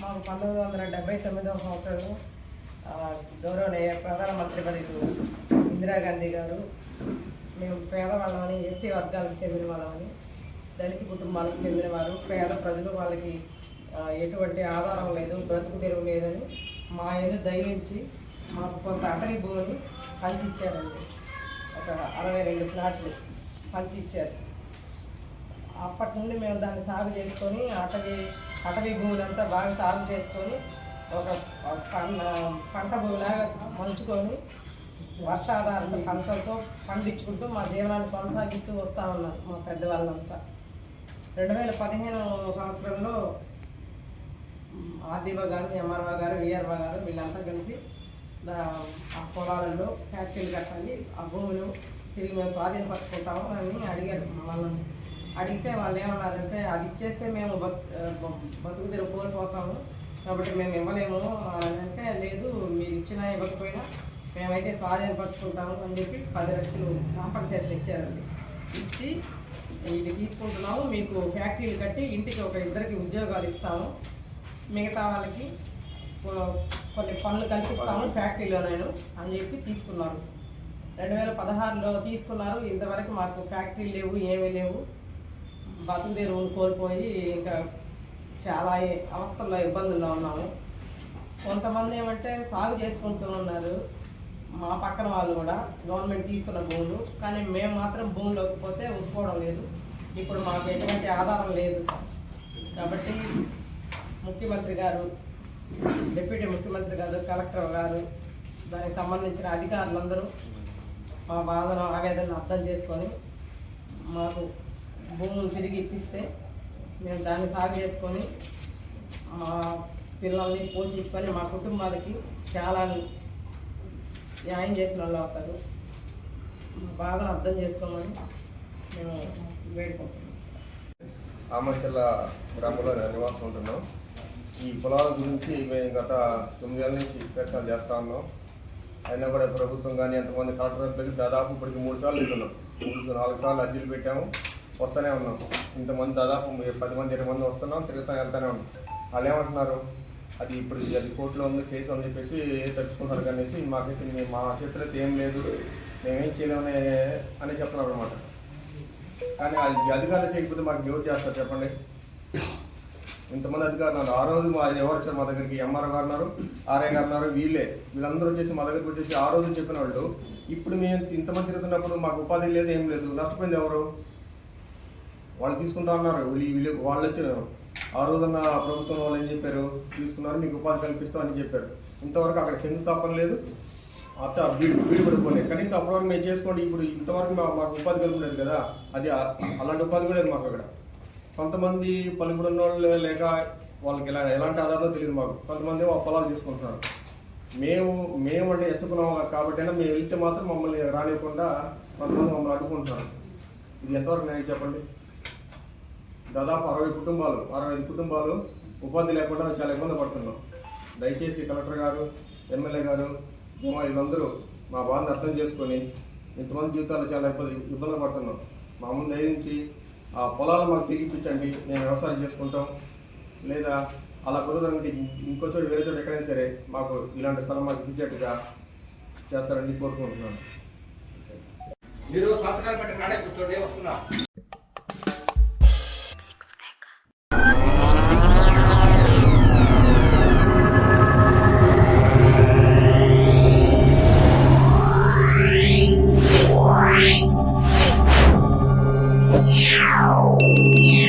మాకు 1979వ సంవత్సరంలో గౌరవనీయ ప్రధానమంత్రి వర్యులు ఇందిరాగాంధీ గారు మేము పేదవాళ్ళమని, ఎస్సీ వర్గాలకు చెందిన వాళ్ళమని, దళిత కుటుంబాలకు చెందినవారు, పేద ప్రజలు, వాళ్ళకి ఎటువంటి ఆధారం లేదు, బ్రతుకు తెరువు లేదని మా ఏదో దయించి మాకు కొంత అటవీ భూమిని పంచిచ్చారండి. ఒక 62 ప్లాట్లు పంచిచ్చారు. అప్పటి నుండి మేము దాన్ని సాగు చేసుకొని అటవీ భూములంతా బాగా సాగు చేసుకొని ఒక పంట భూమిలాగా మలుచుకొని వర్షాధారిత పంటలతో పండించుకుంటూ మా జీవనాన్ని కొనసాగిస్తూ వస్తూ ఉన్నారు మా పెద్దవాళ్ళంతా. 2015 సంవత్సరంలో ఆర్డీఓ గారు, ఎంఆర్ఓ గారు, విఆర్ఓ గారు వీళ్ళంతా కలిసి ఆ పొలాలలో ఫ్యాక్టరీలు కట్టండి, ఆ భూములు తిరిగి మేము స్వాధీనపరచుకుంటాము అని అడిగారు. వాళ్ళని అడిగితే వాళ్ళు ఏమన్నారంటే, అది ఇచ్చేస్తే మేము బతుకు తెరువు కోల్పోతాము కాబట్టి మేము ఇవ్వలేము అంటే, లేదు మీరు ఇచ్చినా ఇవ్వకపోయినా మేమైతే స్వాధీనపరచుకుంటాము అని చెప్పి 10 లక్షలు కాంపన్సేషన్ ఇచ్చారండి. ఇచ్చి ఇవి తీసుకుంటున్నాము, మీకు ఫ్యాక్టరీలు కట్టి ఇంటికి ఒక 2 ఉద్యోగాలు ఇస్తాము, మిగతా వాళ్ళకి కొన్ని పనులు కల్పిస్తాము ఫ్యాక్టరీలో నేను అని చెప్పి తీసుకున్నారు. 2016లో తీసుకున్నారు. ఇంతవరకు మాకు ఫ్యాక్టరీలు లేవు, ఏమీ లేవు. బతుకు తెరువును కోల్పోయి ఇంకా చాలా అవస్థల్లో ఇబ్బందుల్లో ఉన్నాము. కొంతమంది ఏమంటే సాగు చేసుకుంటూ ఉన్నారు, మా పక్కన వాళ్ళు కూడా గవర్నమెంట్ తీసుకున్న భూములు, కానీ మేము మాత్రం భూమిలోకి పోతే ఒప్పుకోవడం లేదు. ఇప్పుడు మాకు ఎటువంటి ఆధారం లేదు కాబట్టి ముఖ్యమంత్రి గారు, డిప్యూటీ ముఖ్యమంత్రి గారు, కలెక్టర్ గారు, దానికి సంబంధించిన అధికారులందరూ మా బాధను, ఆవేదనను అర్థం చేసుకొని మాకు భూములు తిరిగి ఇప్పిస్తే మేము దాన్ని సాగు చేసుకొని మా పిల్లల్ని పోషించుకొని మా కుటుంబాలకి చాలా న్యాయం చేసిన వాళ్ళు అవుతారు. బాధను అర్థం చేసుకోమని మేము వేడుకుంటున్నాం. ఆమచర్ల గ్రామంలో నివాసం ఉంటున్నాం. ఈ పొలాల గురించి మేము గత 9 ఏళ్ళ నుంచి ప్రయత్నాలు చేస్తూ ఉన్నాం. అయినా కూడా ప్రభుత్వం కానీ ఎంతమంది కలెక్టర్లకి దాదాపు ఇప్పటికి 3 సార్లు వెళ్తున్నాం. 4 సార్లు అర్జీలు పెట్టాము, వస్తూనే ఉన్నాం. ఇంతమంది దాదాపు 10 మంది 20 మంది వస్తున్నాం, వెళ్తూనే ఉన్నాం. వాళ్ళు ఏమంటున్నారు, అది కోర్టులో ఉంది, కేసు అని చెప్పేసి తెచ్చుకుంటారు కనేసి మాకైతే మా చేతిలో అయితే ఏం లేదు, మేమేం చేయలేమని అని చెప్తున్నారు అనమాట. కానీ అది అధికారులు చేయకపోతే మాకు ఎవరు చేస్తారు చెప్పండి? ఇంతమంది అధికారులు ఆ రోజు ఎవరు వచ్చారు మా దగ్గరికి? ఎంఆర్ఓ గారు అన్నారు, ఆర్ఐ గారు అన్నారు, వీళ్ళందరూ వచ్చేసి మా దగ్గరికి వచ్చేసి ఆ రోజు చెప్పిన వాళ్ళు, ఇప్పుడు మేము ఇంతమంది తిరుగుతున్నప్పుడు మాకు ఉపాధి లేదు, ఏం లేదు, నష్టపోయింది ఎవరు? వాళ్ళు తీసుకుంటా ఉన్నారు. వాళ్ళు వచ్చి ఆ రోజున్న ప్రభుత్వం వాళ్ళు ఏం చెప్పారు, తీసుకున్నారు, మీకు ఉపాధి కల్పిస్తామని చెప్పారు. ఇంతవరకు అక్కడ శంకుస్థాపన లేదు, అట్లా వీడు పడిపోయినాయి. కనీసం అప్పటివరకు మేము చేసుకోండి. ఇప్పుడు ఇంతవరకు మాకు ఉపాధి కలుగులేదు కదా, అది అలాంటి ఉపాధి కూడా లేదు మాకు అక్కడ. కొంతమంది పలుకుడున్న వాళ్ళు లేక వాళ్ళకి ఎలాంటి ఆధారమో తెలియదు మాకు. కొంతమంది పొలాలు తీసుకుంటున్నారు. మేము అంటే ఎసుకున్నాం కాబట్టి అయినా మేము వెళ్తే మాత్రం మమ్మల్ని రానివ్వకుండా కొంతమంది మమ్మల్ని అడ్డుకుంటున్నారు. ఇది ఎంతవరకు నేను చెప్పండి? దాదాపు 65 కుటుంబాలు ఉపాధి లేకుండా చాలా ఇబ్బంది పడుతున్నాం. దయచేసి కలెక్టర్ గారు, ఎమ్మెల్యే గారు, వీళ్ళందరూ మా బాధను అర్థం చేసుకొని ఇంతమంది జీవితాలు చాలా ఇబ్బంది పడుతున్నాం. మా ముందు దయించి ఆ పొలాలు మాకు తెగిపించండి, మేము వ్యవసాయం చేసుకుంటాం. లేదా అలా కుదరదంటే ఇంకో చోటు వేరే చోటు ఎక్కడైనా సరే మాకు ఇలాంటి స్థలం మాకు ఇచ్చేట్టుగా చేస్తారని కోరుకుంటున్నాను. మీరు సంతకాలు పెట్టి నాడే కూర్చోండి, వస్తున్నా. Yeah.